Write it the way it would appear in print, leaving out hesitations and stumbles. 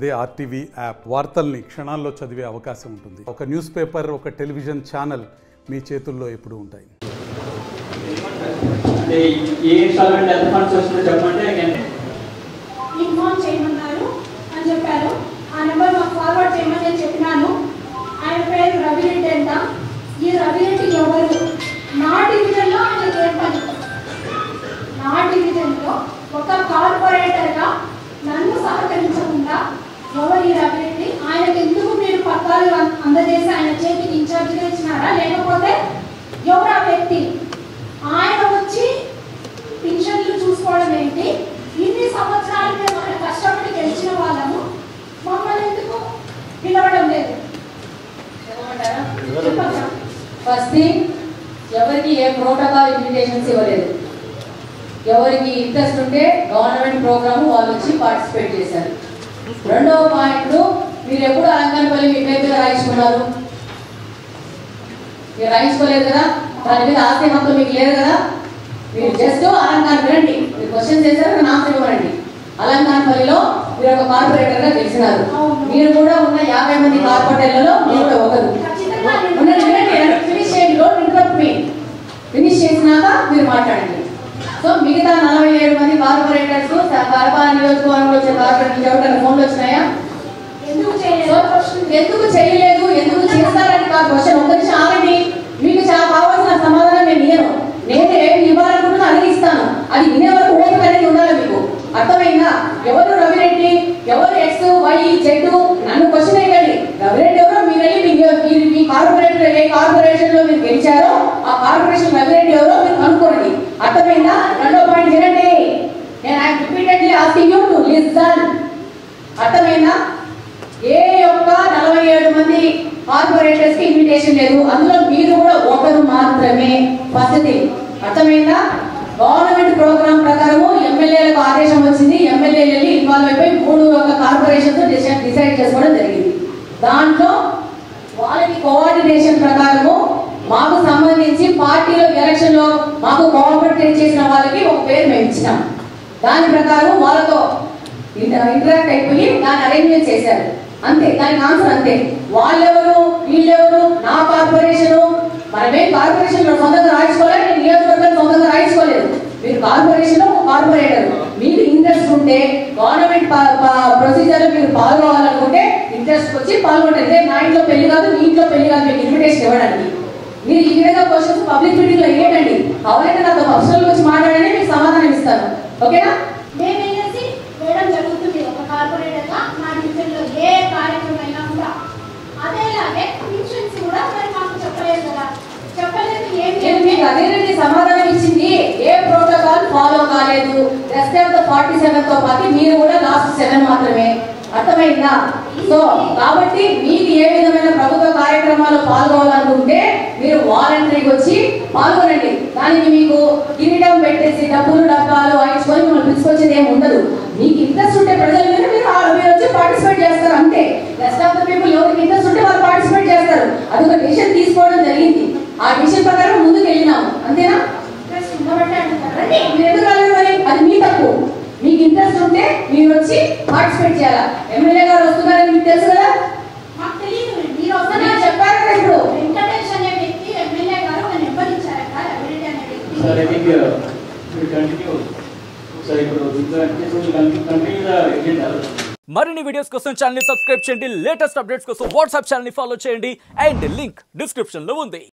అదే RTV app వార్తల్ని క్షణాల్లో చదివే అవకాశం ఉంటుంది. ఒక న్యూస్ పేపర్, ఒక టెలివిజన్ ఛానల్ మీ చేతుల్లో ఎప్పుడూ ఉంటాయి. ఇన్ఫార్మ్ చేయమన్నారు అని చెప్పారు. ఆ నెంబర్ మాకు ఫార్వర్డ్ చేయమని నేను చెప్పినాను. ఆయన పేరు రవిరెడ్డి అంట. ఈ రవిరెడ్డి ఎవరు? నా డివిజన్లో ఆయనకి ఏం పని? నా డివిజన్లో ఒక కార్పొరేటర్గా నన్ను సహకరించకుండా ఎవరు ఈ రవిరెడ్డి? ఆయనకు ఎందుకు మీరు పత్రాలు అందజేసి ఆయన చేతికి ఇన్ఛార్జ్గా ఇచ్చినారా? లేకపోతే ఎవరు ఆ వ్యక్తి? ఆయన వచ్చి పింఛన్లు చూసుకోవడం ఏంటి? ఇన్ని సంవత్సరాలు మేము అక్కడ కష్టపడి గెలిచిన వాళ్ళము, మమ్మల్ని ఎందుకు పిలవడం లేదు? ఫస్ట్ థింగ్, ఎవరికి ఏ ప్రోటోకాల్ ఇన్విటేషన్స్ ఇవ్వలేదు. ఎవరికి ఇంట్రెస్ట్ ఉంటే గవర్నమెంట్ ప్రోగ్రామ్ వాళ్ళు వచ్చి పార్టిసిపేట్ చేశారు. రెండవ పాయింట్, మీరు ఎప్పుడు అలంకారపల్లి మీ పేరు మీద రాయించుకున్నారు? మీరు రాయించుకోలేదు కదా, దాని మీద ఆస్తి హక్కు మీకు లేదు కదా. మీరు జస్ట్ అలంకారం వినండి, మీరు క్వశ్చన్ చేశారు, నేను ఆన్సర్ ఇవ్వండి. అలంకారపల్లిలో మీరు ఒక కార్పొరేటర్ గా గెలిచినారు. మీరు కూడా ఉన్న 50 మంది కార్పొరేటర్లలో మీరు కూడా ఒకరు. ఫినిష్ చేయండి, డోంట్ ఇంటరప్ట్ మీ. ఫినిష్ చేసినాక మీరు మాట్లాడండి. సో మిగతా 47 మంది కార్పొరేటర్స్ కడప నియోజకవర్గంలో వచ్చే కార్పొరేటర్స్ ఎవరికైనా ఫోన్లు వచ్చినాయా? ఎందుకు చేయలేదు, ఎందుకు చేస్తారని కాదు క్వశ్చన్. ఒక నిమిషం ఆగండి, మీకు చాలా కావాల్సిన సమాధానం నేను ఇయ్యను. నేను ఏమి ఇవ్వాలనుకుంటున్నా అది ఇస్తాను. అది వినే వరకు ఓపిక అనేది ఉండాలి మీకు. అర్థమైందా? ఎవరు రవిరెడ్డి, ఎవరు ఎక్స్ వై జెడ్ నన్ను క్వశ్చన్ వేయండి. రవిరెడ్డి ఎవరో మీరు వెళ్ళి మీ కార్పొరేటర్ ఏ కార్పొరేషన్ లో మీరు గెలిచారో ఆ కార్పొరేషన్ రవిరెడ్డి ఎవరో మీరు కనుక్కోండి. అర్థమైందా? రెండో పాయింట్ వినండి. నేను I repeatedly asking you to listen. అర్థమైందా? ఏ యొక్క 47 మంది కార్పొరేటర్స్ కి ఇన్విటేషన్ లేదు. అందులో మీరు కూడా ఒకరు మాత్రమే. ఫస్ట్ థింగ్ అర్థమైందా? గవర్నమెంట్ ప్రోగ్రామ్ ప్రకారము ఎమ్మెల్యేలకు ఆదేశం వచ్చింది. ఎమ్మెల్యేలు వెళ్ళి ఇన్వాల్వ్ అయిపోయి 3 కార్పొరేషన్స్ డిసైడ్ చేసుకోవడం జరిగింది. దాంట్లో వాళ్ళకి కోఆర్డినేషన్ ప్రకారము మాకు సంబంధించి పార్టీలో ఎలక్షన్ లో మాకు కోఆపరేట్ చేసిన వాళ్ళకి ఒక పేరు మేము ఇచ్చినాం. దాని ప్రకారం వాళ్ళతో ఇంటరాక్ట్ అయిపోయి దాన్ని అరేంజ్మెంట్ చేశారు. అంతే, దానికి ఆన్సర్ అంతే. వాళ్ళెవరు వీళ్ళెవరు? నా కార్పొరేషను. మనమే కార్పొరేషన్ సొంతంగా రాయించుకోలేదు, నేను నియోజకవర్గం సొంతంగా రాయించుకోలేదు. మీరు కార్పొరేషన్ కార్పొరేటర్, మీకు ఇంట్రెస్ట్ ఉంటే గవర్నమెంట్ ప్రొసీజర్ లో మీరు పాల్గొనాలనుకుంటే ఇంట్రెస్ట్ వచ్చి పాల్గొంటే నా ఇంట్లో పెళ్లి కాదు, మీ ఇంట్లో పెళ్లి కాదు మీకు ఇన్విటేషన్ ఇవ్వడానికి. మీరు ఈ విధంగా క్వశ్చన్స్ పబ్లిక్ మీటింగ్ లో ఏంటండి? కావాలంటే నాతో పర్సనల్ వచ్చి మాట్లాడని మీకు సమాధానం ఇస్తాను. ఓకేనా? మేమేసి వేయడం జరుగుతుంది ఒక కార్పొరేటర్ గా. నా డివిజన్ లో ఏ కార్యక్రమం అయినా కూడా అదేలాగే పింఛన్స్ కూడా మరి మాకు చెప్పలేదు కదా. చెప్పలేదు. నేను మీకు అదేనండి సమాధానం ఇచ్చింది. ఏ ప్రోటోకాల్ ఫాలో కాలేదు. రెస్ట్ ఆఫ్ ద 47 తో పాటు మీరు కూడా లాస్ట్ 7 మాత్రమే. అర్థమైందా? సో కాబట్టి మీకు ఏ విధమైన ప్రభుత్వ కార్యక్రమాల్లో పాల్గొనాలనుకుంటే మీరు వాలంటరీకి వచ్చి పాల్గొనండి. దానికి మీకు కిరీటం పెట్టేసి డబ్బాలు వాయించుకొని మిమ్మల్ని పిలుచుకొచ్చేది ఏమి ఉండదు. మీకు ఇంట్రెస్ట్ ఉంటే ప్రజల మీద మీరు వచ్చి పార్టిసిపేట్ చేస్తారు అంతే. రెస్ట్ ఆఫ్ ద పీపుల్ ఎవరికి ఇంట్రెస్ట్ ఉంటే వాళ్ళు పార్టిసిపేట్ చేస్తారు. అది ఒక డిసిషన్ తీసుకోవడం జరిగింది. ఆ డిసిషన్ ప్రకారం ముందుకు వెళ్ళినాము. అంతేనా? ఇంట్రెస్ట్ ఉండబట్టే అంటారు. మీరు ఎందుకు రాలేదు మరి? అది మీ తప్పు. మీకు ఇంట్రెస్ట్ ఉంటే మీరు వచ్చి పార్టిసిపేట్ చేయాలా. ఎమ్మెల్యే గారు వస్తున్నారని మీకు తెలుసు కదా? మాకు తెలియదు. మీరు వస్తున్నా చెప్పారు కదా. ఇప్పుడు వెంకటేష్ అనే వ్యక్తి ఎమ్మెల్యే గారు ఒక నెంబర్ ఇచ్చారట. రవిరెడ్డి అనే వ్యక్తి. సరే మరిన్ని వీడియోస్ కోసం ఛానల్ ని సబ్స్క్రైబ్ చేయండి. లేటెస్ట్ అప్డేట్స్ కోసం వాట్సాప్ ఛానల్ ని ఫాలో చేయండి. అండ్ లింక్ డిస్క్రిప్షన్ లో ఉంది.